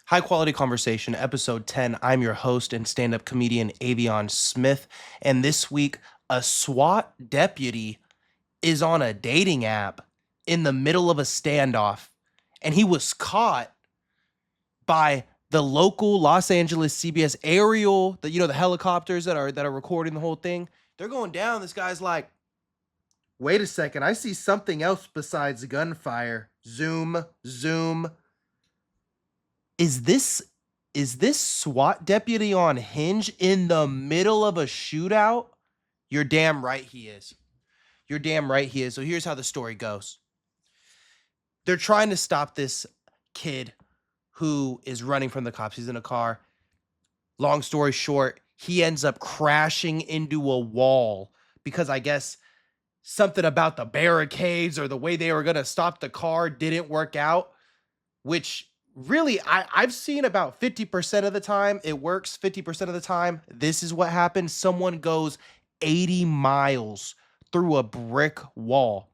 High Quality Conversation, episode 10. I'm your host and stand up comedian Avion Smith. And this week, a SWAT deputy is on a dating app in the middle of a standoff. And he was caught by the local Los Angeles CBS aerial, the helicopters that are recording the whole thing. They're going down. This guy's like, wait a second, I see something else besides gunfire. Zoom, zoom. Is this SWAT deputy on Hinge in the middle of a shootout? You're damn right he is. You're damn right he is. So here's how the story goes. They're trying to stop this kid who is running from the cops. He's in a car. Long story short, he ends up crashing into a wall because I guess something about the barricades or the way they were going to stop the car didn't work out, which really I've seen about 50% of the time it works. 50% of the time this is what happens. Someone goes 80 miles through a brick wall.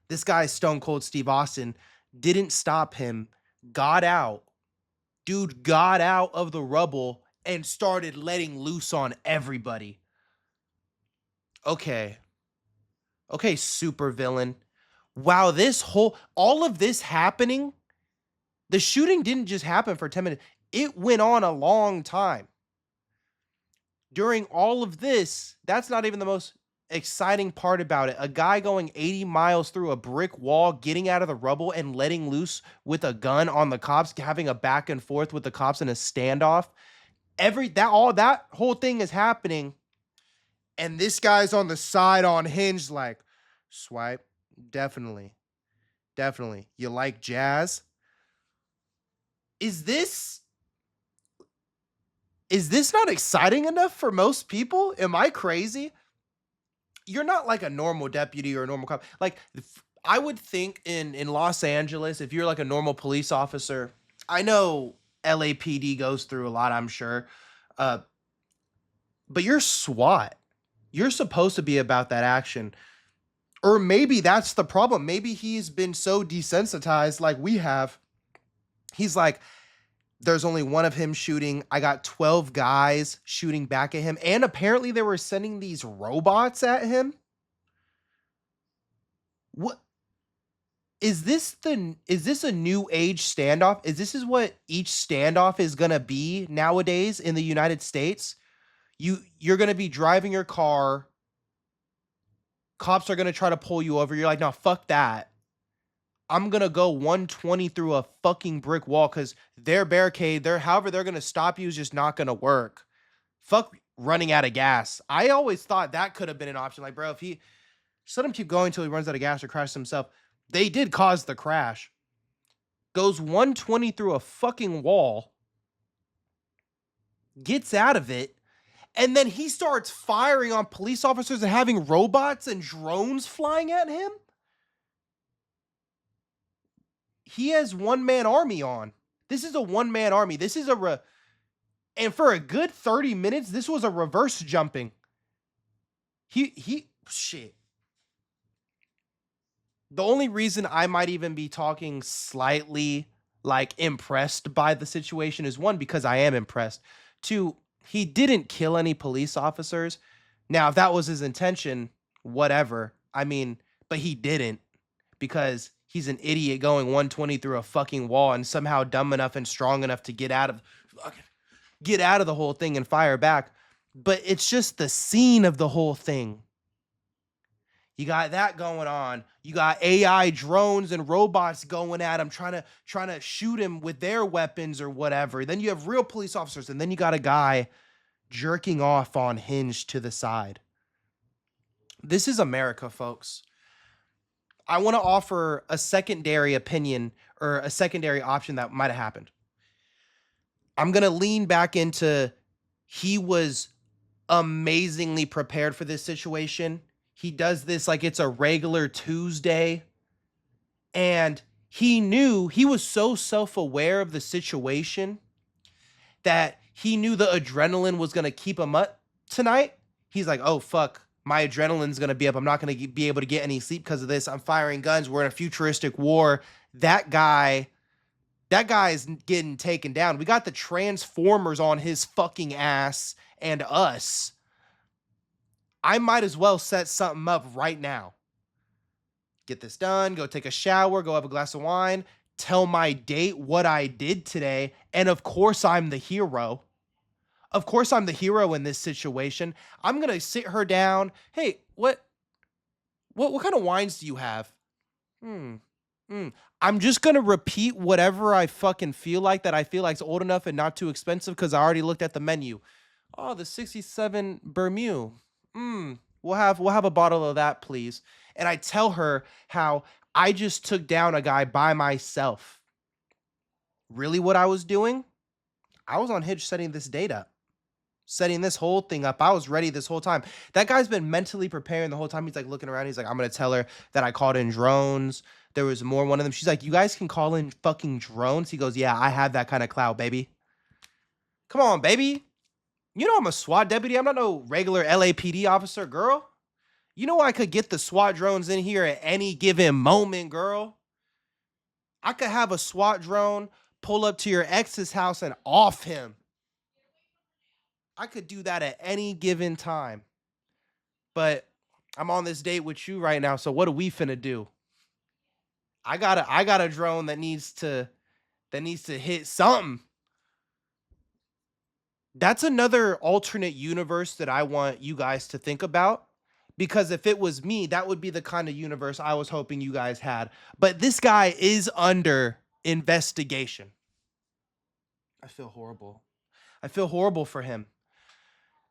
This guy, Stone Cold Steve Austin, didn't stop him, got out. Dude got out of the rubble and started letting loose on everybody. Okay, super villain. Wow, all of this happening, the shooting didn't just happen for 10 minutes. It went on a long time. During all of this, that's not even the most exciting part about it. A guy going 80 miles through a brick wall, getting out of the rubble and letting loose with a gun on the cops, having a back and forth with the cops in a standoff. That whole thing is happening. And this guy's on the side on Hinge like, swipe, definitely. You like jazz? Is this not exciting enough for most people? Am I crazy? You're not like a normal deputy or a normal cop. Like, I would think in Los Angeles, if you're like a normal police officer, I know LAPD goes through a lot, I'm sure. But you're SWAT. You're supposed to be about that action. Or maybe that's the problem. Maybe he's been so desensitized like we have. He's like, there's only one of him shooting. I got 12 guys shooting back at him. And apparently they were sending these robots at him. What is this a new age standoff? Is what each standoff is gonna be nowadays in the United States? You're gonna be driving your car. Cops are gonna try to pull you over. You're like, no, fuck that. I'm gonna go 120 through a fucking brick wall because their barricade, however they're gonna stop you is just not gonna work. Fuck running out of gas. I always thought that could have been an option. Like, bro, if he just let him keep going until he runs out of gas or crashes himself. They did cause the crash. Goes 120 through a fucking wall, gets out of it, and then he starts firing on police officers and having robots and drones flying at him. He has one-man army on. This is a one-man army. This is and for a good 30 minutes, this was a reverse jumping. Shit. The only reason I might even be talking slightly like impressed by the situation is one, because I am impressed. Two, he didn't kill any police officers. Now, if that was his intention, whatever. I mean, but he didn't, because he's an idiot going 120 through a fucking wall and somehow dumb enough and strong enough to get out of the whole thing and fire back. But it's just the scene of the whole thing. You got that going on. You got AI drones and robots going at him, trying to shoot him with their weapons or whatever. Then you have real police officers, and then you got a guy jerking off on Hinge to the side. This is America, folks. I want to offer a secondary opinion or a secondary option that might have happened. I'm going to lean back into he was amazingly prepared for this situation. He does this like it's a regular Tuesday. And he knew, he was so self-aware of the situation that he knew the adrenaline was going to keep him up tonight. He's like, oh, fuck. My adrenaline's going to be up. I'm not going to be able to get any sleep because of this. I'm firing guns. We're in a futuristic war. That guy That guy's getting taken down. We got the Transformers on his fucking ass and us. I might as well set something up right now. Get this done, go take a shower, go have a glass of wine, tell my date what I did today, and of course I'm the hero. Of course I'm the hero in this situation. I'm gonna sit her down. Hey, what kind of wines do you have? Hmm. Hmm. I'm just gonna repeat whatever I fucking feel like that I feel like's old enough and not too expensive because I already looked at the menu. Oh, the 67 Bermuda. We'll have a bottle of that, please. And I tell her how I just took down a guy by myself. Really what I was doing? I was on Hinge setting this date up. Setting this whole thing up. I was ready this whole time. That guy's been mentally preparing the whole time. He's like looking around. He's like, I'm gonna tell her that I called in drones. There was more. One of them. She's like, you guys can call in fucking drones. He goes, yeah, I have that kind of clout, baby. Come on, baby. You know I'm a SWAT deputy. I'm not no regular LAPD officer, girl. You know I could get the SWAT drones in here at any given moment, girl. I could have a SWAT drone pull up to your ex's house and off him. I could do that at any given time. But I'm on this date with you right now, so what are we finna do? I got a drone that needs to hit something. That's another alternate universe that I want you guys to think about. Because if it was me, that would be the kind of universe I was hoping you guys had. But this guy is under investigation. I feel horrible. I feel horrible for him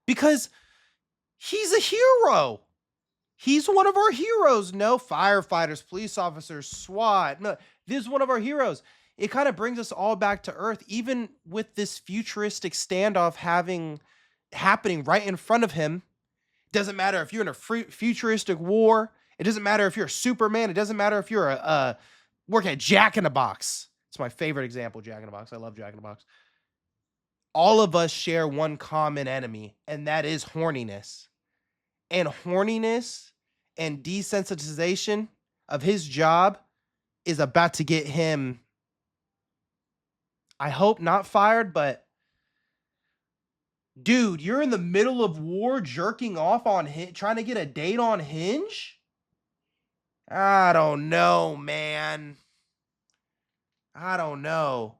because he's a hero. He's one of our heroes. No firefighters, police officers, SWAT. No, this is one of our heroes. It kind of brings us all back to earth, even with this futuristic standoff happening right in front of him. Doesn't matter if you're in a futuristic war. It doesn't matter if you're a Superman. It doesn't matter if you're working at Jack in the Box. It's my favorite example, Jack in the Box. I love Jack in the Box. All of us share one common enemy, and that is horniness. And horniness and desensitization of his job is about to get him, I hope not fired, but dude, you're in the middle of war jerking off on Hinge, trying to get a date on Hinge? I don't know, man. I don't know.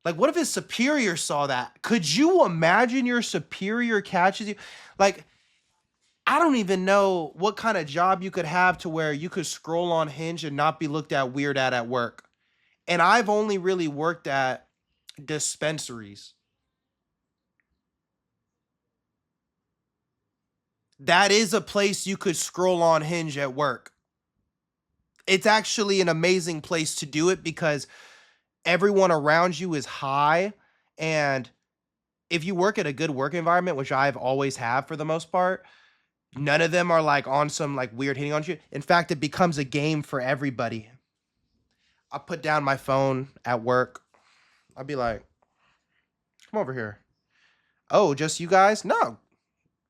Like, what if his superior saw that? Could you imagine your superior catches you? Like, I don't even know what kind of job you could have to where you could scroll on Hinge and not be looked at weird at work. And I've only really worked at dispensaries. That is a place you could scroll on Hinge at work. It's actually an amazing place to do it because everyone around you is high. And if you work at a good work environment, which I've always have for the most part, none of them are like on some like weird hitting on you. In fact, it becomes a game for everybody. I'll put down my phone at work. I'll be like, come over here. Oh, just you guys? No.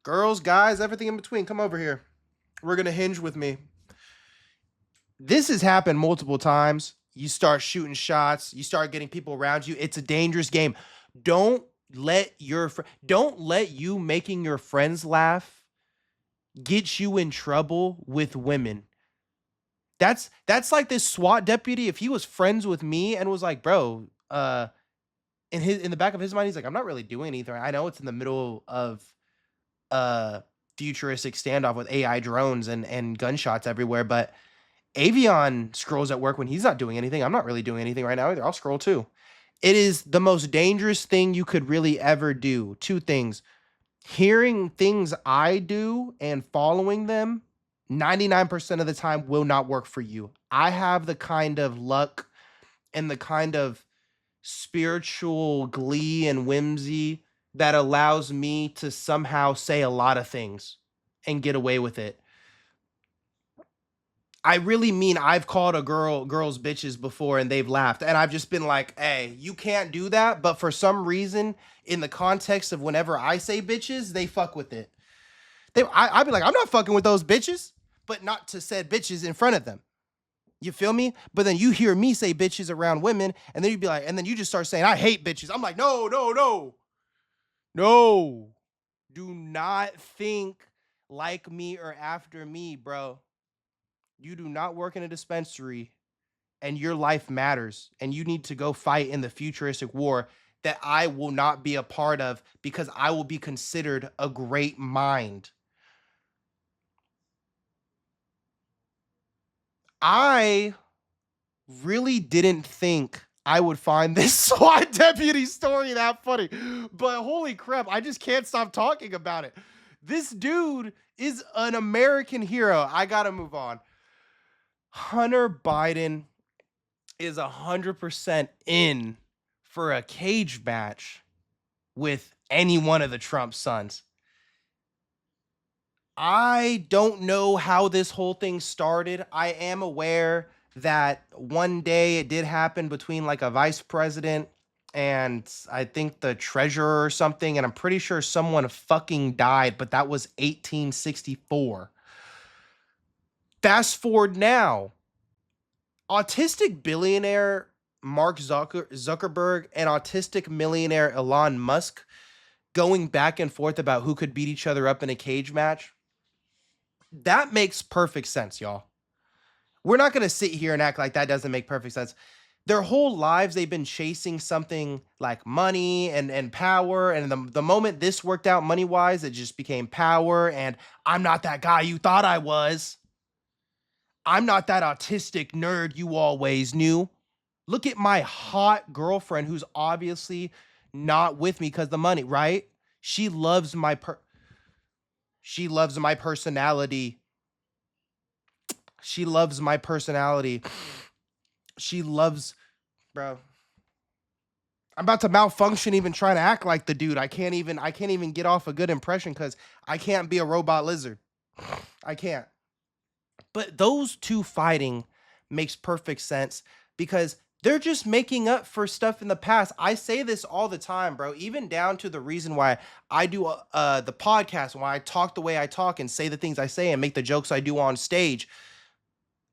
Girls, guys, everything in between. Come over here. We're going to Hinge with me. This has happened multiple times. You start shooting shots. You start getting people around you. It's a dangerous game. Don't let you making your friends laugh get you in trouble with women. That's like this SWAT deputy. If he was friends with me and was like, bro, in the back of his mind, he's like, I'm not really doing anything. I know it's in the middle of futuristic standoff with AI drones and gunshots everywhere, but Avion scrolls at work when he's not doing anything. I'm not really doing anything right now either. I'll scroll too. It is the most dangerous thing you could really ever do. Two things. Hearing things I do and following them 99% of the time will not work for you. I have the kind of luck and the kind of spiritual glee and whimsy that allows me to somehow say a lot of things and get away with it. I really mean I've called girls bitches before and they've laughed. And I've just been like, hey, you can't do that. But for some reason, in the context of whenever I say bitches, they fuck with it. I'd be like, I'm not fucking with those bitches, but not to said bitches in front of them. You feel me? But then you hear me say bitches around women, and then you'd be like, and then you just start saying, I hate bitches. I'm like, no, no, no, no. Do not think like me or after me, bro. You do not work in a dispensary and your life matters. And you need to go fight in the futuristic war that I will not be a part of because I will be considered a great mind. I really didn't think I would find this SWAT deputy story that funny, but holy crap, I just can't stop talking about it. This dude is an American hero. I gotta move on. Hunter Biden is 100% in for a cage match with any one of the Trump sons. I don't know how this whole thing started. I am aware that one day it did happen between like a vice president and I think the treasurer or something, and I'm pretty sure someone fucking died, but that was 1864. Fast forward now, autistic billionaire Mark Zuckerberg and autistic millionaire Elon Musk going back and forth about who could beat each other up in a cage match. That makes perfect sense, y'all. We're not going to sit here and act like that doesn't make perfect sense. Their whole lives, they've been chasing something like money and power. And the moment this worked out money wise, it just became power. And I'm not that guy you thought I was. I'm not that autistic nerd you always knew. Look at my hot girlfriend who's obviously not with me because the money, right? She loves my she loves my personality. She loves my personality. She loves, bro. I'm about to malfunction even trying to act like the dude. I can't even get off a good impression cuz I can't be a robot lizard. I can't. But those two fighting makes perfect sense because they're just making up for stuff in the past. I say this all the time, bro, even down to the reason why I do the podcast, why I talk the way I talk and say the things I say and make the jokes I do on stage.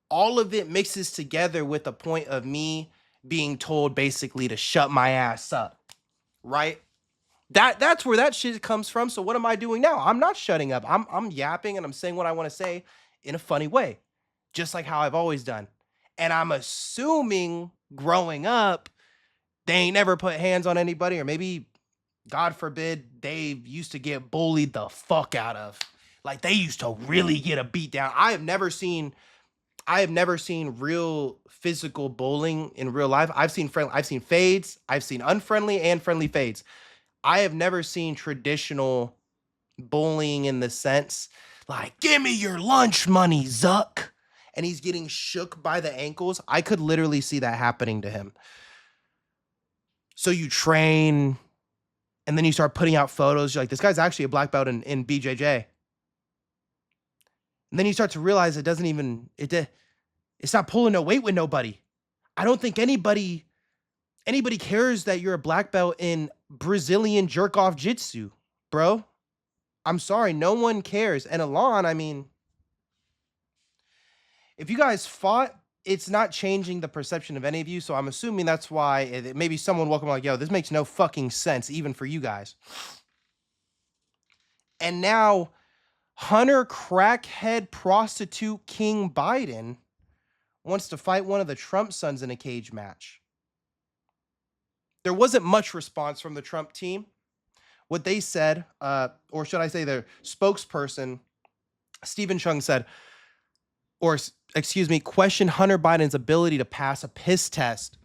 All of it mixes together with the point of me being told basically to shut my ass up, right? That's where that shit comes from. So what am I doing now? I'm not shutting up. I'm yapping and I'm saying what I want to say in a funny way, just like how I've always done. And I'm assuming growing up, they ain't never put hands on anybody, or maybe, God forbid, they used to get bullied the fuck out of. Like they used to really get a beat down. I have never seen real physical bullying in real life. I've seen fades, I've seen unfriendly and friendly fades. I have never seen traditional bullying in the sense like, give me your lunch money, Zuck. And he's getting shook by the ankles. I could literally see that happening to him. So you train and then you start putting out photos. You're like, this guy's actually a black belt in BJJ. And then you start to realize it's not pulling no weight with nobody. I don't think anybody cares that you're a black belt in Brazilian jerk off jitsu, bro. I'm sorry, no one cares. And Alon, I mean, if you guys fought, it's not changing the perception of any of you. So I'm assuming that's why maybe someone welcome like, yo, this makes no fucking sense, even for you guys. And now Hunter crackhead prostitute King Biden wants to fight one of the Trump sons in a cage match. There wasn't much response from the Trump team. What they said, or should I say their spokesperson, Stephen Chung said, or excuse me, question Hunter Biden's ability to pass a piss test.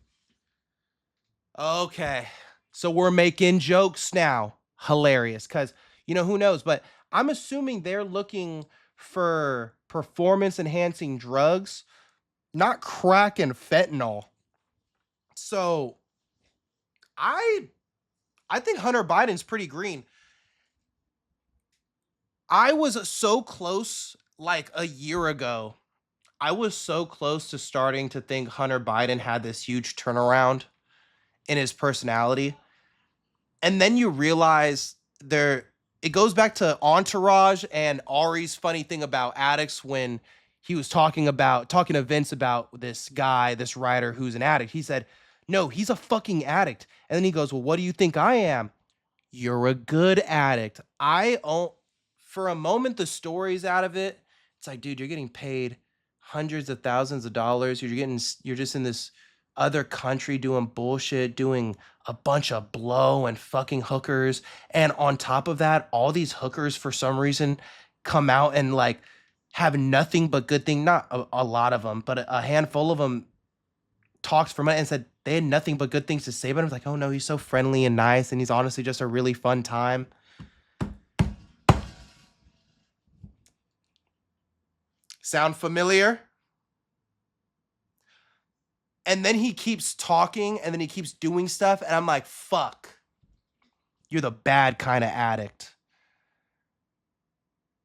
Okay, so we're making jokes now. Hilarious, because, you know, who knows? But I'm assuming they're looking for performance enhancing drugs, not crack and fentanyl. So I think Hunter Biden's pretty green. I was so close like a year ago. I was so close to starting to think Hunter Biden had this huge turnaround in his personality. And then you realize it goes back to Entourage and Ari's funny thing about addicts when he was talking to Vince about this guy, this writer who's an addict. He said, "No, he's a fucking addict." And then he goes, "Well, what do you think I am?" "You're a good addict." I own For a moment the stories out of it. It's like, dude, you're getting paid hundreds of thousands of dollars. You're just in this other country doing bullshit, doing a bunch of blow and fucking hookers. And on top of that, all these hookers for some reason come out and like have nothing but good thing. Not a lot of them, but a handful of them talks for a minute and said they had nothing but good things to say about him. Like, oh no, he's so friendly and nice, and he's honestly just a really fun time. Sound familiar? And then he keeps talking and then he keeps doing stuff, and I'm like, fuck. You're the bad kind of addict.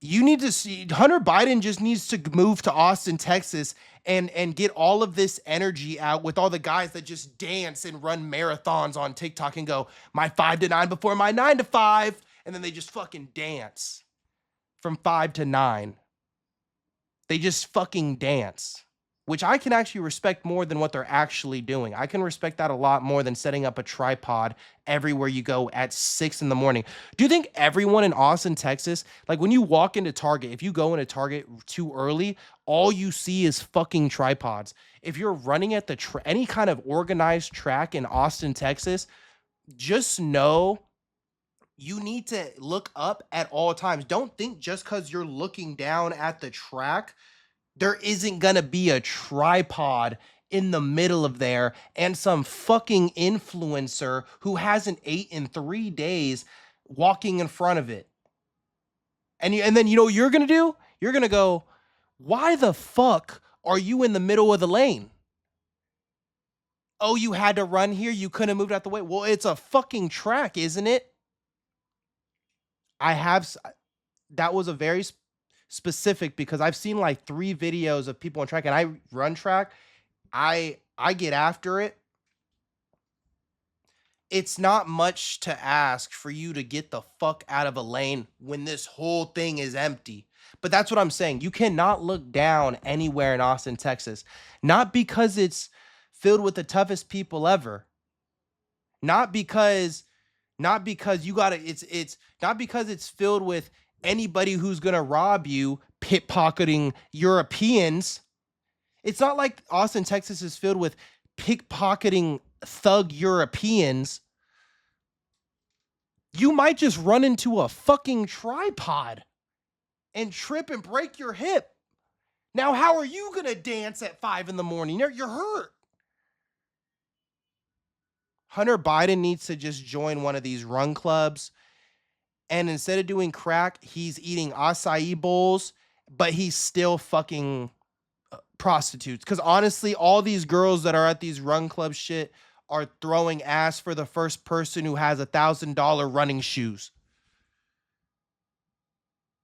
You need to see Hunter Biden just needs to move to Austin, Texas and get all of this energy out with all the guys that just dance and run marathons on TikTok and go, my 5 to 9 before my 9 to 5, and then they just fucking dance from 5 to 9. They just fucking dance, which I can actually respect more than what they're actually doing. I can respect that a lot more than setting up a tripod everywhere you go at 6 in the morning. Do you think everyone in Austin, Texas, like when you walk into Target, if you go into Target too early, all you see is fucking tripods? If you're running at any kind of organized track in Austin, Texas, just know you need to look up at all times. Don't think just because you're looking down at the track, there isn't gonna be a tripod in the middle of there and some fucking influencer who hasn't ate in 3 days walking in front of it. And then you know what you're gonna do? You're gonna go, why the fuck are you in the middle of the lane? Oh, you had to run here? You couldn't have moved out the way? Well, it's a fucking track, isn't it? I have that was a very specific because I've seen like 3 videos of people on track, and I run track. I get after it. It's not much to ask for you to get the fuck out of a lane when this whole thing is empty. But that's what I'm saying. You cannot look down anywhere in Austin, Texas. Not because it's filled with the toughest people ever. Not because you gotta it's not because it's filled with anybody who's gonna rob you, pickpocketing Europeans. It's not like Austin, Texas is filled with pickpocketing thug Europeans. You might just run into a fucking tripod and trip and break your hip. Now, how are you gonna dance at 5 in the morning? You're hurt. Hunter Biden needs to just join one of these run clubs. And instead of doing crack, he's eating acai bowls, but he's still fucking prostitutes. Because honestly, all these girls that are at these run club shit are throwing ass for the first person who has $1,000 running shoes.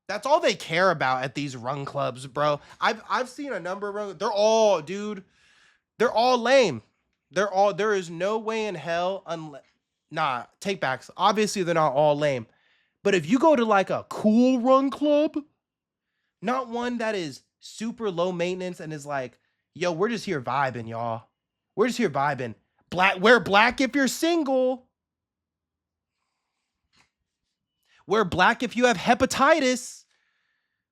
That's all they care about at these run clubs, bro. I've seen a number of run. They're all, dude. They're all lame. There is no way in hell unless, nah, take backs. Obviously, they're not all lame. But if you go to like a cool run club, not one that is super low maintenance and is like, yo, we're just here vibing, y'all. We're just here vibing. Wear black if you're single. Wear black if you have hepatitis.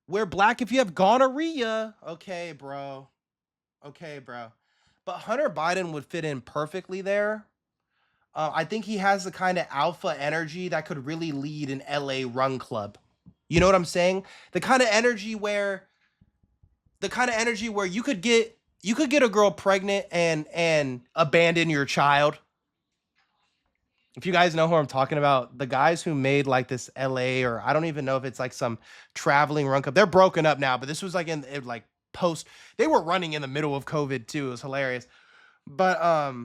Wear black if you have gonorrhea. Okay, bro. But Hunter Biden would fit in perfectly there. I think he has the kind of alpha energy that could really lead an LA run club. You know what I'm saying? The kind of energy where you could get a girl pregnant and abandon your child. If you guys know who I'm talking about, the guys who made like this LA, or I don't even know if it's like some traveling run club. They're broken up now, but this was like in like post. They were running in the middle of COVID too. It was hilarious. But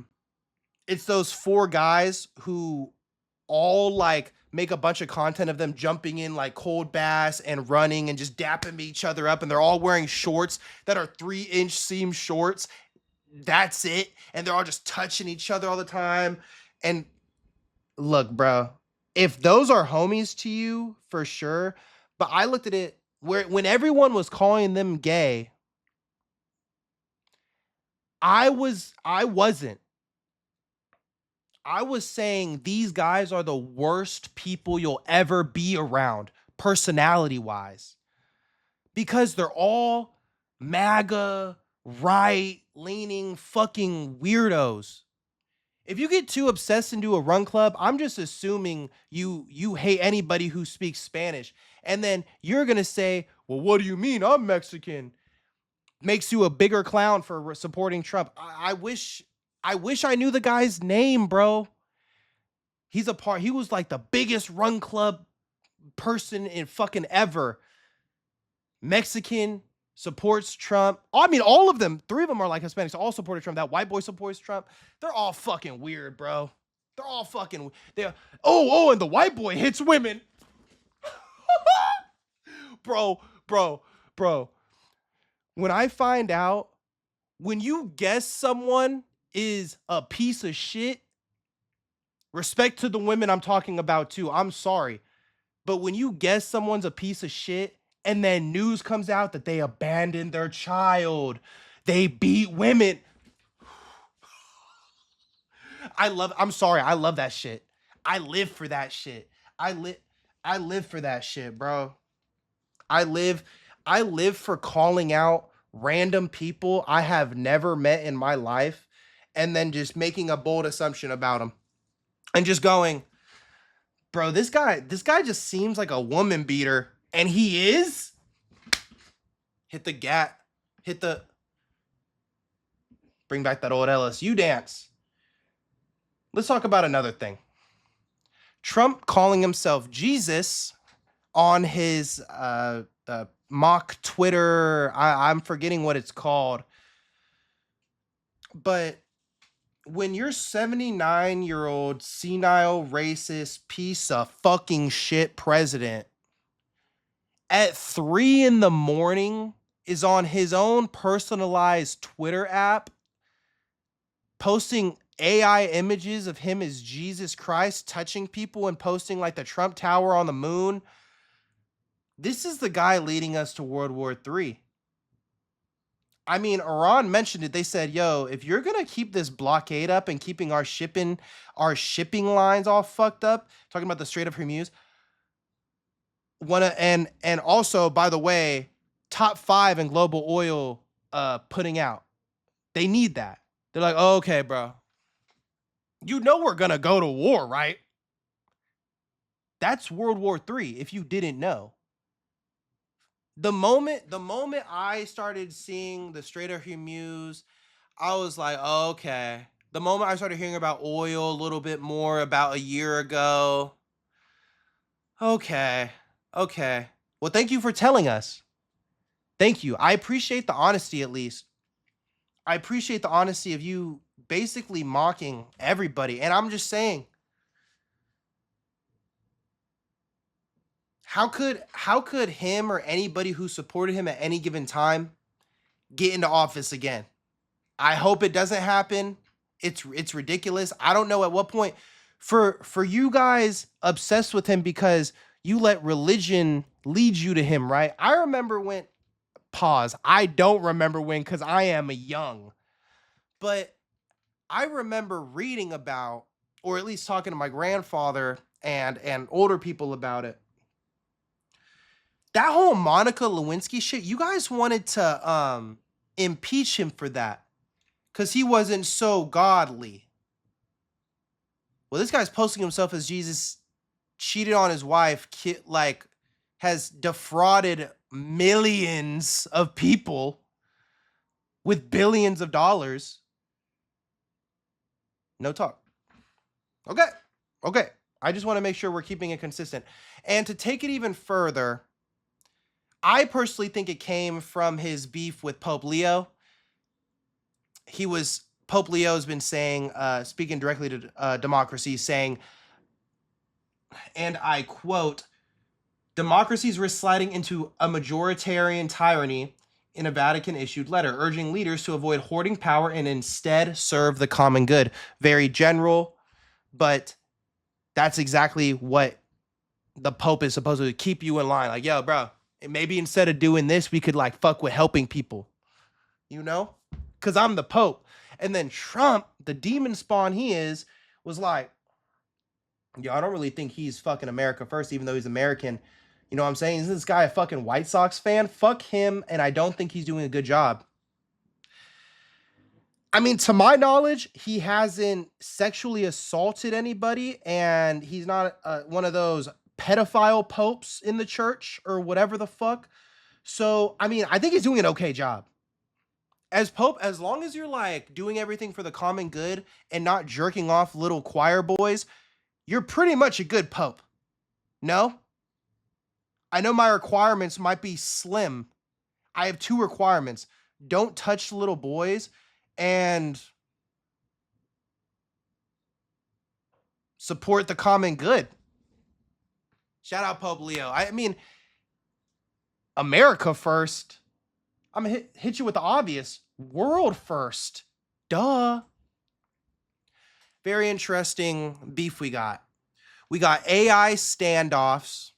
it's those 4 guys who all like make a bunch of content of them jumping in like cold baths and running and just dapping each other up, and they're all wearing shorts that are 3-inch seam shorts. That's it. And they're all just touching each other all the time. And look, bro, if those are homies to you, for sure. But I looked at it when everyone was calling them gay, I wasn't. I was saying these guys are the worst people you'll ever be around, personality wise, because they're all MAGA, right leaning fucking weirdos. If you get too obsessed into a run club, I'm just assuming you hate anybody who speaks Spanish. And then you're gonna say, well, what do you mean? I'm Mexican. Makes you a bigger clown for supporting Trump. I wish I knew the guy's name, bro. He was like the biggest run club person in fucking ever. Mexican, supports Trump. I mean, all of them, three of them are like Hispanics, all supported Trump. That white boy supports Trump. They're all fucking weird, bro. They're all fucking, they're, and the white boy hits women. bro, bro, bro. When I find out, when you guess someone is a piece of shit, respect to the women I'm talking about too. I'm sorry. But when you guess someone's a piece of shit and then news comes out that they abandoned their child, they beat women. I'm sorry. I love that shit. I live for that shit. I live for that shit, bro. I live for calling out random people I have never met in my life and then just making a bold assumption about them and just going, bro, this guy just seems like a woman beater, and he is. Hit the gat, bring back that old LSU dance. Let's talk about another thing. Trump calling himself Jesus on his mock Twitter. I'm forgetting what it's called. But when you're 79-year-old senile racist piece of fucking shit president at 3 a.m. is on his own personalized Twitter app posting AI images of him as Jesus Christ touching people and posting like the Trump Tower on the moon. This is the guy leading us to World War III. I mean, Iran mentioned it. They said, yo, if you're going to keep this blockade up and keeping our shipping lines all fucked up, talking about the Strait of Hormuz, and also, by the way, top 5 in global oil putting out. They need that. They're like, oh, okay, bro. You know we're going to go to war, right? That's World War III, if you didn't know. The moment I started seeing the Strait of Hormuz, I was like, oh, okay. The moment I started hearing about oil a little bit more about a year ago, okay. Well, thank you for telling us. Thank you. I appreciate the honesty, at least. I appreciate the honesty of you basically mocking everybody. And I'm just saying, how could him or anybody who supported him at any given time get into office again? I hope it doesn't happen. It's ridiculous. I don't know at what point for you guys obsessed with him because you let religion lead you to him, right? I remember when I don't remember when because I am young. But I remember reading about, or at least talking to my grandfather and older people about it. That whole Monica Lewinsky shit, you guys wanted to impeach him for that because he wasn't so godly. Well, this guy's posting himself as Jesus, cheated on his wife, has defrauded millions of people with billions of dollars. No talk. Okay. I just want to make sure we're keeping it consistent. And to take it even further, I personally think it came from his beef with Pope Leo. Pope Leo has been saying, speaking directly to democracy, saying, and I quote, democracies risk sliding into a majoritarian tyranny in a Vatican-issued letter, urging leaders to avoid hoarding power and instead serve the common good. Very general, but that's exactly what the Pope is supposed to keep you in line. Like, yo, bro, maybe instead of doing this, we could like fuck with helping people, you know? Because I'm the Pope. And then Trump, the demon spawn he is, was like, yo, I don't really think he's fucking America first, even though he's American. You know what I'm saying? Is this guy a fucking White Sox fan? Fuck him, and I don't think he's doing a good job. I mean, to my knowledge, he hasn't sexually assaulted anybody, and he's not one of those pedophile popes in the church or whatever the fuck. So, I mean, I think he's doing an okay job. As Pope, as long as you're like doing everything for the common good and not jerking off little choir boys, you're pretty much a good Pope. No? I know my requirements might be slim. I have 2 requirements. Don't touch little boys and support the common good. Shout out Pope Leo. I mean, America first. I'm gonna hit you with the obvious. World first. Duh. Very interesting beef we got. We got AI standoffs.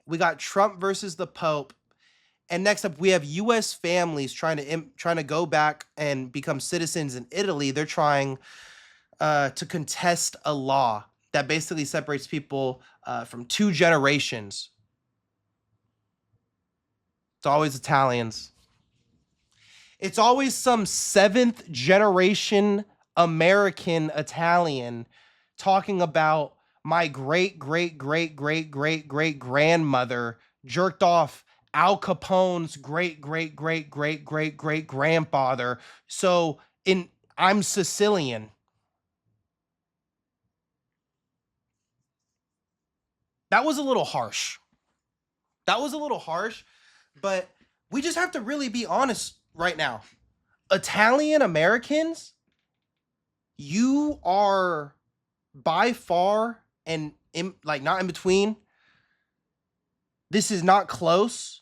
We got Trump versus the Pope. And next up, we have U.S. families trying to go back and become citizens in Italy. They're trying to contest a law that basically separates people from 2 generations. It's always Italians. It's always some 7th generation American Italian talking about my great grandmother jerked off Al Capone's great grandfather. So I'm Sicilian. That was a little harsh. But we just have to really be honest right now. Italian Americans, you are by far and not in between. This is not close.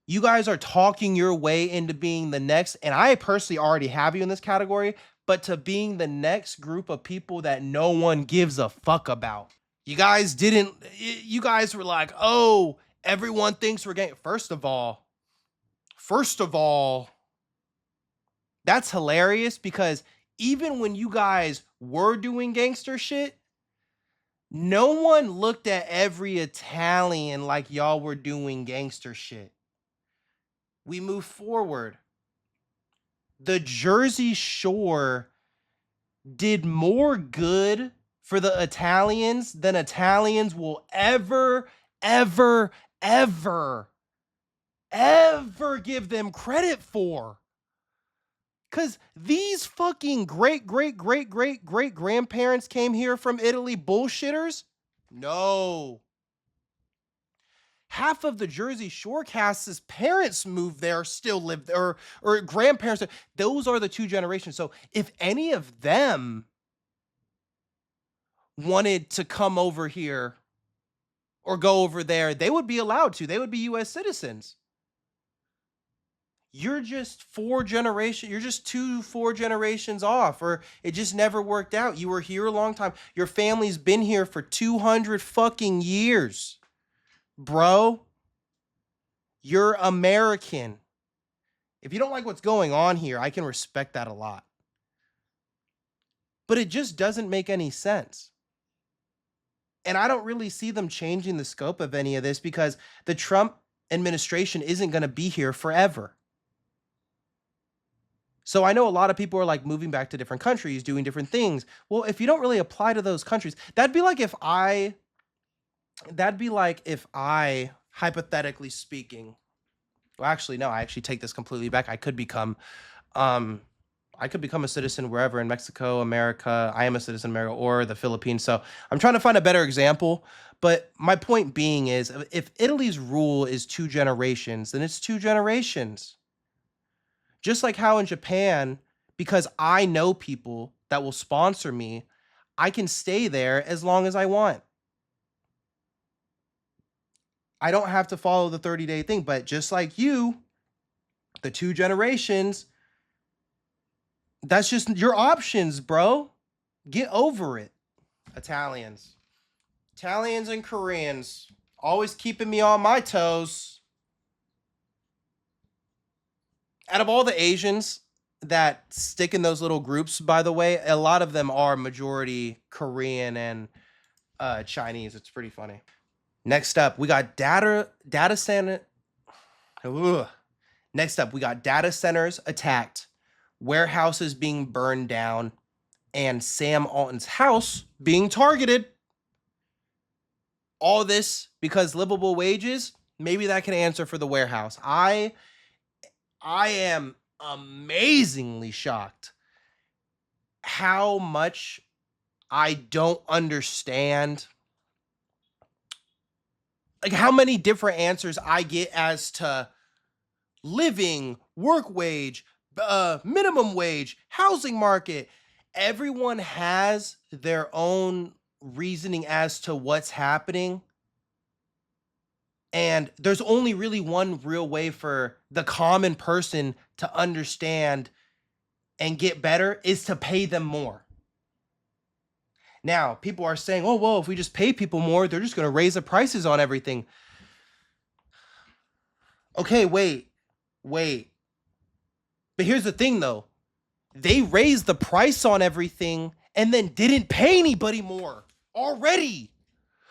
You guys are talking your way into being the next, and I personally already have you in this category, but to being the next group of people that no one gives a fuck about. You guys were like, oh, everyone thinks we're getting, first of all, that's hilarious because even when you guys were doing gangster shit, no one looked at every Italian like y'all were doing gangster shit. We move forward. The Jersey Shore did more good for the Italians than Italians will ever give them credit for. Because these fucking great grandparents came here from Italy bullshitters? No. Half of the Jersey Shore cast's parents moved there, still live there, or grandparents. Those are the 2 generations. So if any of them wanted to come over here or go over there, they would be allowed to. They would be U.S. citizens. You're just 4 generations. You're just 4 generations off, or it just never worked out. You were here a long time. Your family's been here for 200 fucking years. Bro, you're American. If you don't like what's going on here, I can respect that a lot. But it just doesn't make any sense. And I don't really see them changing the scope of any of this because the Trump administration isn't going to be here forever. So I know a lot of people are like moving back to different countries, doing different things. Well, if you don't really apply to those countries, that'd be like if I, hypothetically speaking, well, actually, no, I actually take this completely back. I could become a citizen wherever in Mexico, America. I am a citizen in America or the Philippines. So I'm trying to find a better example. But my point being is if Italy's rule is 2 generations, then it's 2 generations. Just like how in Japan, because I know people that will sponsor me, I can stay there as long as I want. I don't have to follow the 30-day thing, but just like you, the 2 generations, that's just your options, bro. Get over it. Italians and Koreans, always keeping me on my toes. Out of all the Asians, that stick in those little groups, by the way, a lot of them are majority Korean and Chinese. It's pretty funny. Next up, we got data center. Ugh. Next up, we got data centers attacked, warehouses being burned down, and Sam Alton's house being targeted. All this because livable wages. Maybe that can answer for the warehouse. I am amazingly shocked how much I don't understand, like how many different answers I get as to living, work wage, minimum wage, housing market. Everyone has their own reasoning as to what's happening. And there's only really one real way for the common person to understand and get better is to pay them more. Now, people are saying, oh, well, if we just pay people more, they're just going to raise the prices on everything. Okay, wait. But here's the thing, though. They raised the price on everything and then didn't pay anybody more already.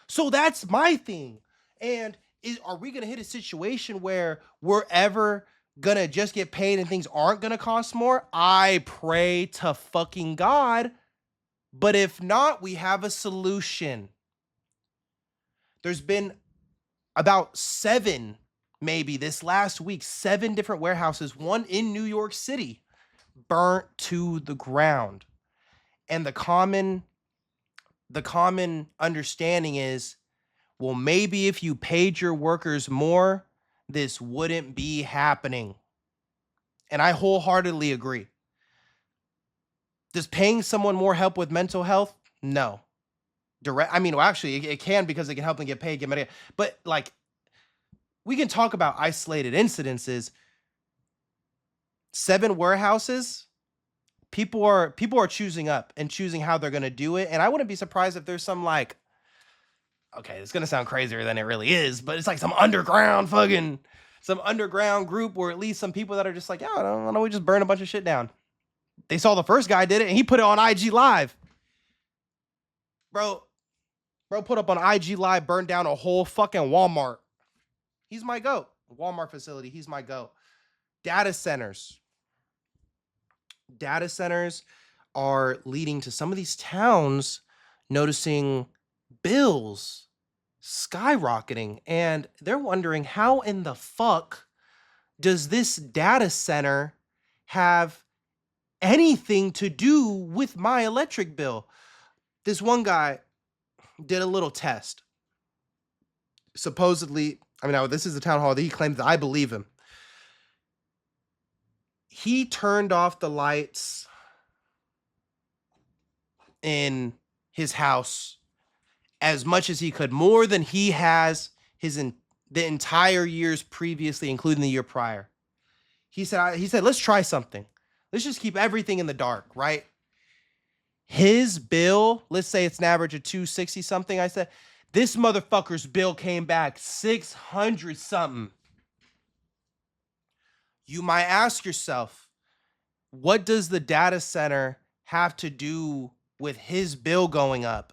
So that's my thing. And are we going to hit a situation where we're ever going to just get paid and things aren't going to cost more? I pray to fucking God. But if not, we have a solution. There's been about 7, maybe this last week, 7 different warehouses, one in New York City, burnt to the ground. And the common understanding is, well, maybe if you paid your workers more, this wouldn't be happening. And I wholeheartedly agree. Does paying someone more help with mental health? No. Actually, it can, because they can help them get paid, get money. But like, we can talk about isolated incidences. 7 warehouses, people are choosing up and choosing how they're going to do it. And I wouldn't be surprised if there's some like, okay, it's going to sound crazier than it really is, but it's like some underground group, or at least some people that are just like, yeah, I don't know, we just burn a bunch of shit down. They saw the first guy did it and he put it on IG Live. Bro put up on IG Live, burned down a whole fucking Walmart. He's my GOAT. Walmart facility, he's my GOAT. Data centers are leading to some of these towns noticing bills skyrocketing, and they're wondering, how in the fuck does this data center have anything to do with my electric bill? This one guy did a little test. Supposedly, this is the town hall that he claims that I believe him. He turned off the lights in his house as much as he could, more than he has the entire years previously, including the year prior. He said, let's try something. Let's just keep everything in the dark, right? His bill, let's say it's an average of $260 something. I said, this motherfucker's bill came back $600 something. You might ask yourself, what does the data center have to do with his bill going up?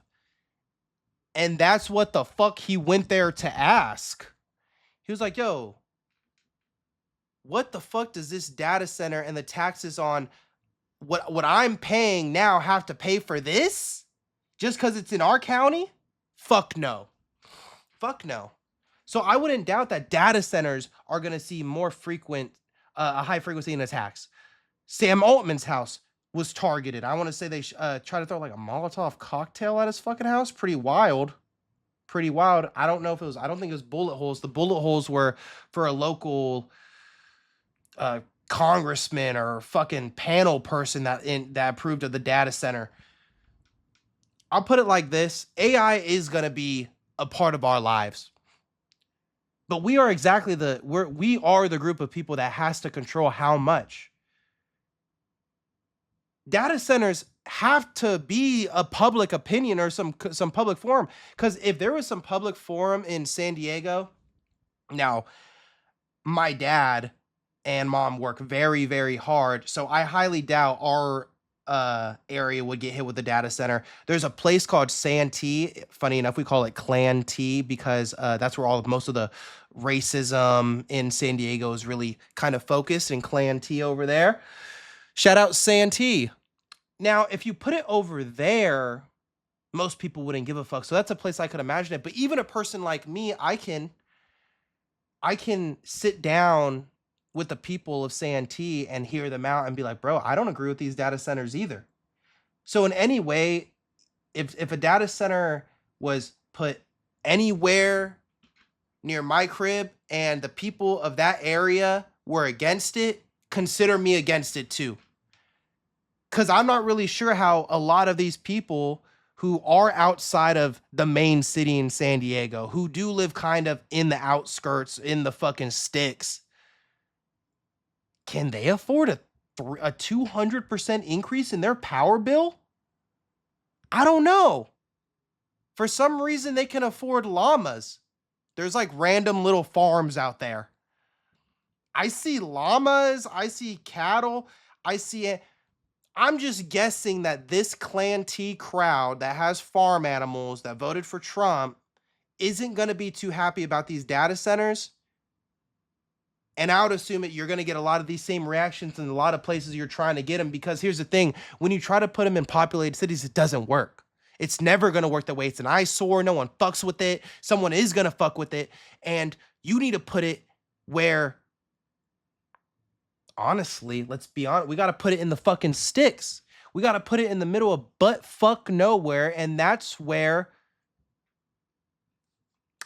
And that's what the fuck he went there to ask. He was like, yo, what the fuck does this data center and the taxes on what I'm paying now have to pay for this? Just because it's in our county? Fuck no. Fuck no. So I wouldn't doubt that data centers are going to see more frequent, a high frequency in attacks. Sam Altman's house was targeted. I want to say they tried to throw like a Molotov cocktail at his fucking house. Pretty wild. I don't think it was bullet holes. The bullet holes were for a local congressman or fucking panel person that approved of the data center. I'll put it like this. AI is going to be a part of our lives. But we are we are the group of people that has to control how much. Data centers have to be a public opinion or some public forum. Because if there was some public forum in San Diego, now my dad and mom work very, very hard. So I highly doubt our area would get hit with a data center. There's a place called Santee. Funny enough, we call it Clan T because that's where most of the racism in San Diego is really kind of focused in Clan T over there. Shout out Santee. Now, if you put it over there, most people wouldn't give a fuck. So that's a place I could imagine it. But even a person like me, I can sit down with the people of Santee and hear them out and be like, bro, I don't agree with these data centers either. So in any way, if a data center was put anywhere near my crib and the people of that area were against it, consider me against it too. Because I'm not really sure how a lot of these people who are outside of the main city in San Diego, who do live kind of in the outskirts, in the fucking sticks, can they afford a 200% increase in their power bill? I don't know. For some reason, they can afford llamas. There's like random little farms out there. I see llamas, I see cattle, I see it. I'm just guessing that this Clan T crowd that has farm animals that voted for Trump isn't going to be too happy about these data centers. And I would assume that you're going to get a lot of these same reactions in a lot of places you're trying to get them, because here's the thing. When you try to put them in populated cities, it doesn't work. It's never going to work the way. It's an eyesore. No one fucks with it. Someone is going to fuck with it. And you need to put it where, honestly, let's be honest, we got to put it in the fucking sticks. We got to put it in the middle of butt fuck nowhere. And that's where,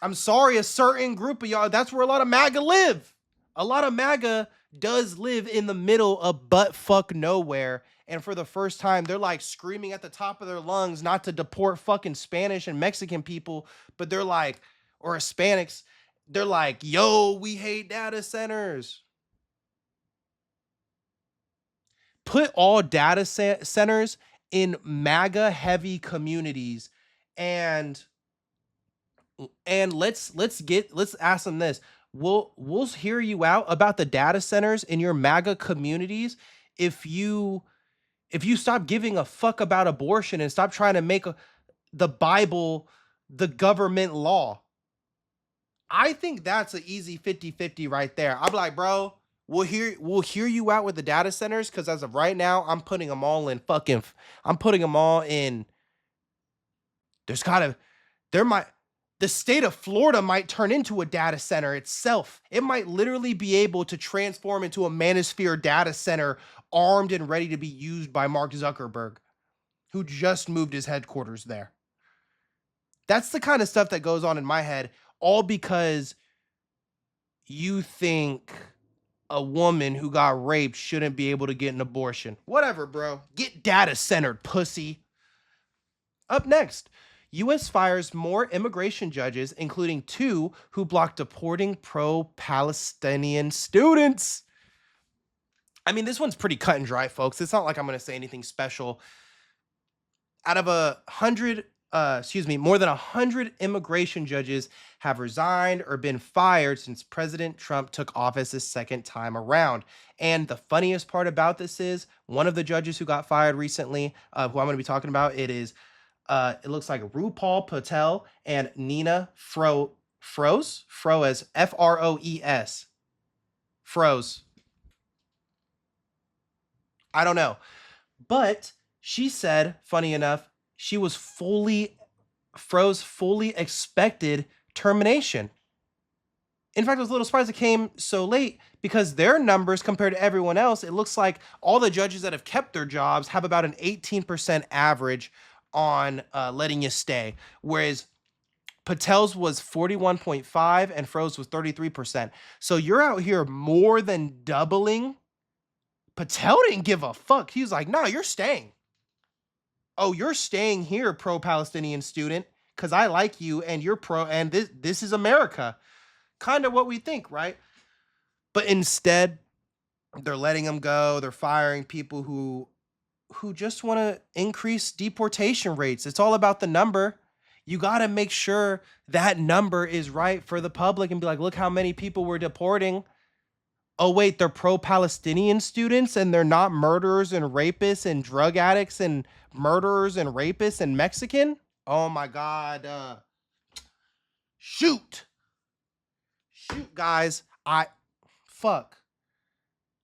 I'm sorry, a certain group of y'all, that's where a lot of MAGA live. A lot of MAGA does live in the middle of butt fuck nowhere. And for the first time, they're like screaming at the top of their lungs not to deport fucking Spanish and Mexican people, but they're like, or Hispanics, they're like, yo, we hate data centers. Put all data centers in MAGA heavy communities, and let's ask them this. We'll hear you out about the data centers in your MAGA communities if you stop giving a fuck about abortion and stop trying to make the Bible the government law. I think that's an easy 50-50 right there. I'm like, bro, we'll hear you out with the data centers, because as of right now, I'm putting them all in. There's gotta there might the state of Florida might turn into a data center itself. It might literally be able to transform into a manosphere data center, armed and ready to be used by Mark Zuckerberg, who just moved his headquarters there. That's the kind of stuff that goes on in my head, all because you think a woman who got raped shouldn't be able to get an abortion. Whatever, bro. Get data centered, pussy. Up next, U.S. fires more immigration judges, including 2 who blocked deporting pro-Palestinian students. I mean, this one's pretty cut and dry, folks. It's not like I'm going to say anything special. Out of more than 100 immigration judges have resigned or been fired since President Trump took office his second time around. And the funniest part about this is one of the judges who got fired recently, who I'm going to be talking about, it looks like Rupal Patel and Nina Froese, F-R-O-E-S. Froese. I don't know. But she said, funny enough, Froese fully expected termination. In fact, I was a little surprised it came so late, because their numbers compared to everyone else, it looks like all the judges that have kept their jobs have about an 18% average on letting you stay, whereas Patel's was 41.5 and Froese was 33%. So you're out here more than doubling. Patel didn't give a fuck. He was like, no, you're staying. Oh, you're staying here, pro-Palestinian student, because I like you and you're pro, and this is America. Kind of what we think, right? But instead, they're letting them go. They're firing people who just want to increase deportation rates. It's all about the number. You got to make sure that number is right for the public and be like, look how many people we're deporting. Oh wait, they're pro-Palestinian students and they're not murderers and rapists and drug addicts and murderers and rapists and Mexican? Oh my god. Shoot. Shoot, guys. I fuck.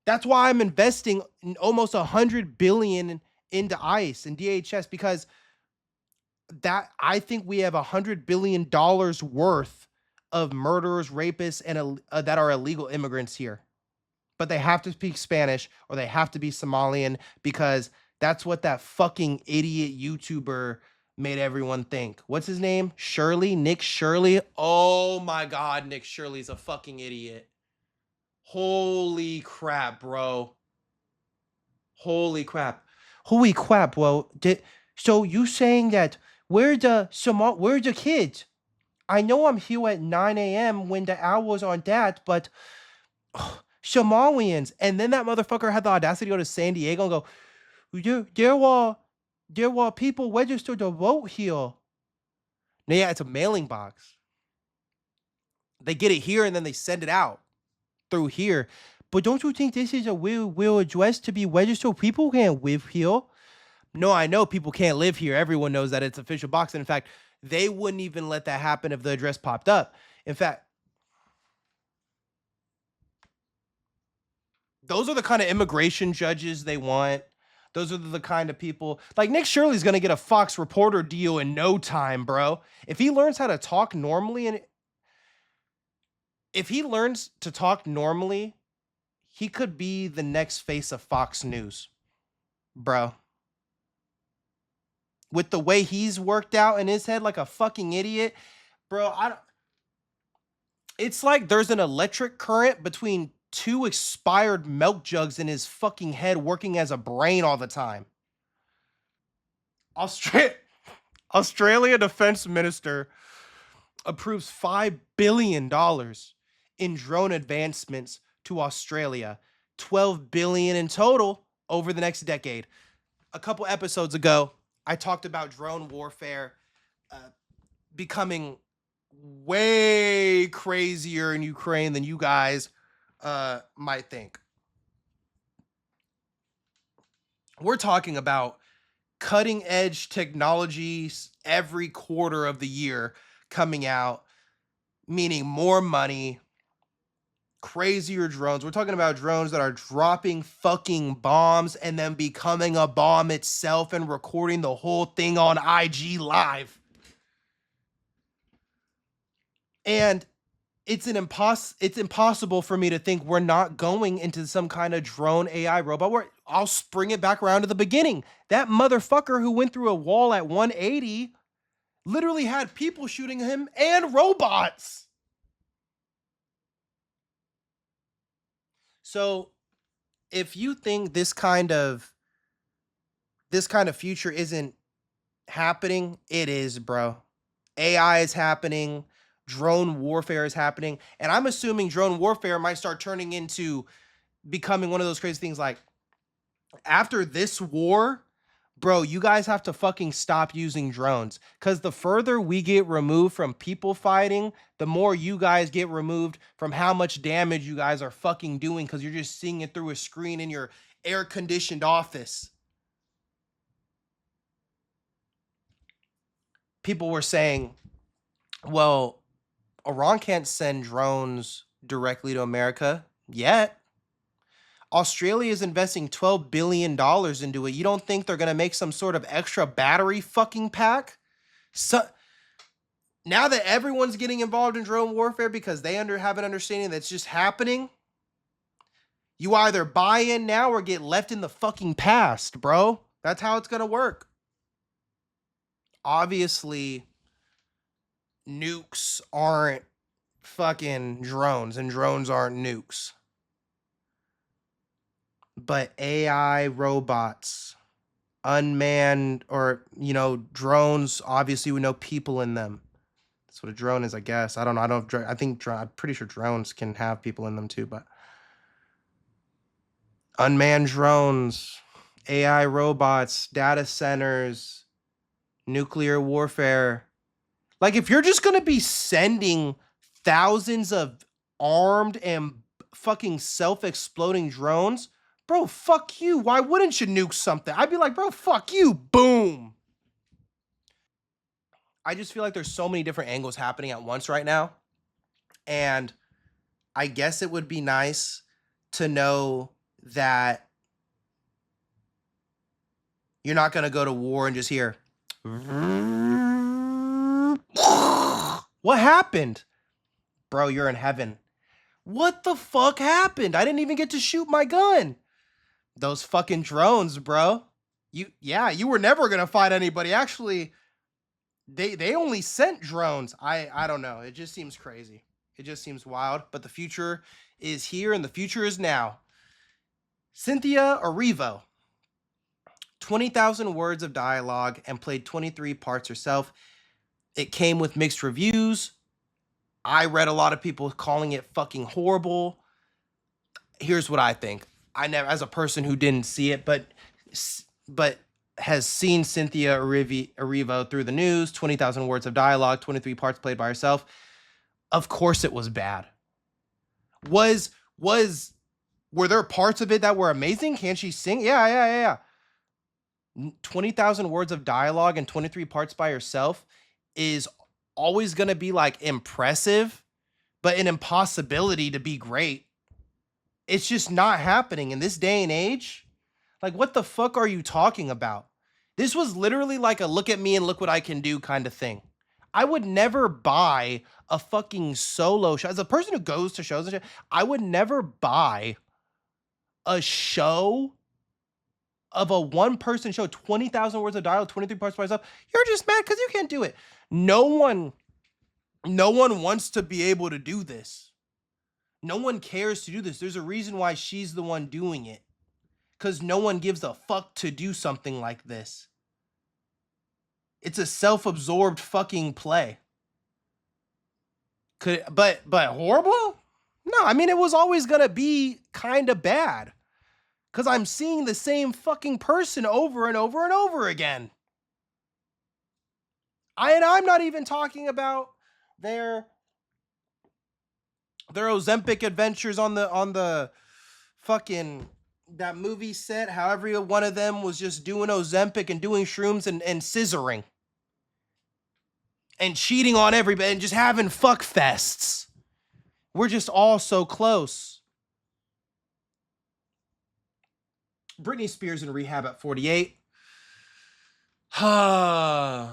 That's why I'm investing almost 100 billion into ICE and DHS, because that I think we have $100 billion worth of murderers, rapists, and that are illegal immigrants here. But they have to speak Spanish or they have to be Somalian, because that's what that fucking idiot YouTuber made everyone think. What's his name? Nick Shirley. Oh my god, Nick Shirley's a fucking idiot. Holy crap, bro. Holy crap. Holy crap. Well, so you saying that where's the kids? I know I'm here at 9 a.m. when the hour's on that, but Somalians. And then that motherfucker had the audacity to go to San Diego and go, there were people registered to vote here. Now, yeah, it's a mailing box. They get it here and then they send it out through here. But don't you think this is a real address to be registered? People can't live here. No, I know people can't live here. Everyone knows that it's official box. And in fact, they wouldn't even let that happen if the address popped up. In fact, those are the kind of immigration judges they want. Those are the kind of people like Nick Shirley's going to get a Fox reporter deal in no time, bro. If he learns how to talk normally, and if he learns to talk normally, he could be the next face of Fox News, bro. With the way he's worked out in his head like a fucking idiot, bro. It's like there's an electric current between two expired milk jugs in his fucking head working as a brain all the time. Australia defense minister approves $5 billion in drone advancements to Australia, $12 billion in total over the next decade. A couple episodes ago, I talked about drone warfare becoming way crazier in Ukraine than you guys might think. We're talking about cutting edge technologies every quarter of the year coming out, meaning more money, crazier drones. We're talking about drones that are dropping fucking bombs and then becoming a bomb itself and recording the whole thing on IG Live. And it's impossible for me to think we're not going into some kind of drone AI robot where I'll spring it back around to the beginning. That motherfucker who went through a wall at 180 literally had people shooting him and robots. So if you think this kind of future isn't happening, it is, bro. AI is happening. Drone warfare is happening. And I'm assuming drone warfare might start turning into becoming one of those crazy things like after this war, bro, you guys have to fucking stop using drones, because the further we get removed from people fighting, the more you guys get removed from how much damage you guys are fucking doing, because you're just seeing it through a screen in your air-conditioned office. People were saying, well, Iran can't send drones directly to America yet. Australia is investing $12 billion into it. You don't think they're going to make some sort of extra battery fucking pack? So now that everyone's getting involved in drone warfare because they have an understanding that's just happening, you either buy in now or get left in the fucking past, bro. That's how it's going to work. Obviously, nukes aren't fucking drones and drones aren't nukes. But AI robots, unmanned, or, drones, obviously we know people in them. That's what a drone is, I guess. I don't know. I'm pretty sure drones can have people in them too, but unmanned drones, AI robots, data centers, nuclear warfare. Like, if you're just going to be sending thousands of armed and fucking self-exploding drones, bro, fuck you. Why wouldn't you nuke something? I'd be like, bro, fuck you. Boom. I just feel like there's so many different angles happening at once right now. And I guess it would be nice to know that you're not going to go to war and just hear, what happened? Bro, you're in heaven. What the fuck happened? I didn't even get to shoot my gun. Those fucking drones, bro. You were never going to fight anybody. Actually, they only sent drones. I don't know. It just seems crazy. It just seems wild, but the future is here and the future is now. Cynthia Erivo, 20,000 words of dialogue and played 23 parts herself. It came with mixed reviews. I read a lot of people calling it fucking horrible. Here's what I think. I never, as a person who didn't see it, but has seen Cynthia Erivo through the news, 20,000 words of dialogue, 23 parts played by herself. Of course it was bad. Were there parts of it that were amazing? Can she sing? Yeah. 20,000 words of dialogue and 23 parts by herself is always going to be like impressive, but an impossibility to be great. It's just not happening in this day and age. Like, what the fuck are you talking about? This was literally like a look at me and look what I can do kind of thing. I would never buy a fucking solo show. As a person who goes to shows and shit, I would never buy a show of a one-person show, 20,000 words of dialogue, 23 parts by yourself. You're just mad because you can't do it. No one wants to be able to do this. No one cares to do this. There's a reason why she's the one doing it. Because no one gives a fuck to do something like this. It's a self-absorbed fucking play. But horrible? No, I mean, it was always gonna be kind of bad. Because I'm seeing the same fucking person over and over and over again. And I'm not even talking about their Ozempic adventures on the fucking that movie set. How every one of them was just doing Ozempic and doing shrooms and scissoring. And cheating on everybody and just having fuck fests. We're just all so close. Britney Spears in rehab at 48. Happy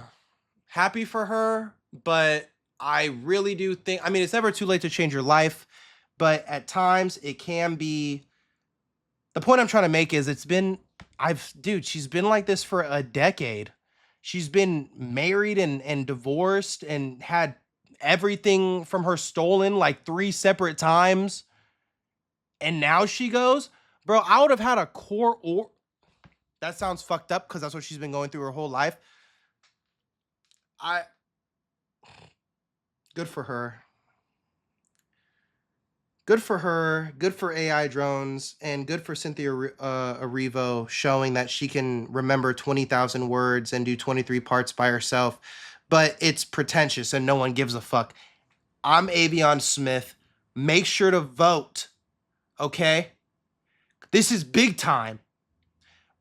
for her, but I really do think, I mean, it's never too late to change your life, but at times it can be. The point I'm trying to make is she's been like this for a decade. She's been married and divorced and had everything from her stolen like 3 separate times. And now she goes, bro, I would have had a core or that sounds fucked up because that's what she's been going through her whole life. Good for her. Good for her, good for AI drones, and good for Cynthia Erivo showing that she can remember 20,000 words and do 23 parts by herself. But it's pretentious and no one gives a fuck. I'm Avion Smith. Make sure to vote, okay? This is big time.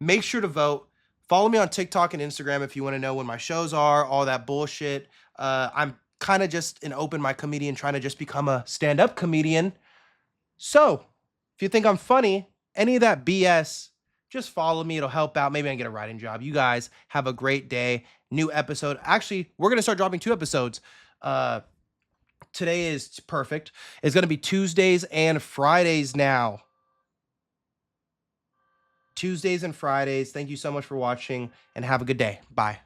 Make sure to vote. Follow me on TikTok and Instagram if you want to know when my shows are, all that bullshit. I'm kind of just an open mic comedian trying to just become a stand-up comedian. So, if you think I'm funny, any of that BS, just follow me. It'll help out. Maybe I can get a writing job. You guys have a great day. New episode. Actually, we're going to start dropping 2 episodes. Today is perfect. It's going to be Tuesdays and Fridays now. Tuesdays and Fridays. Thank you so much for watching and have a good day. Bye.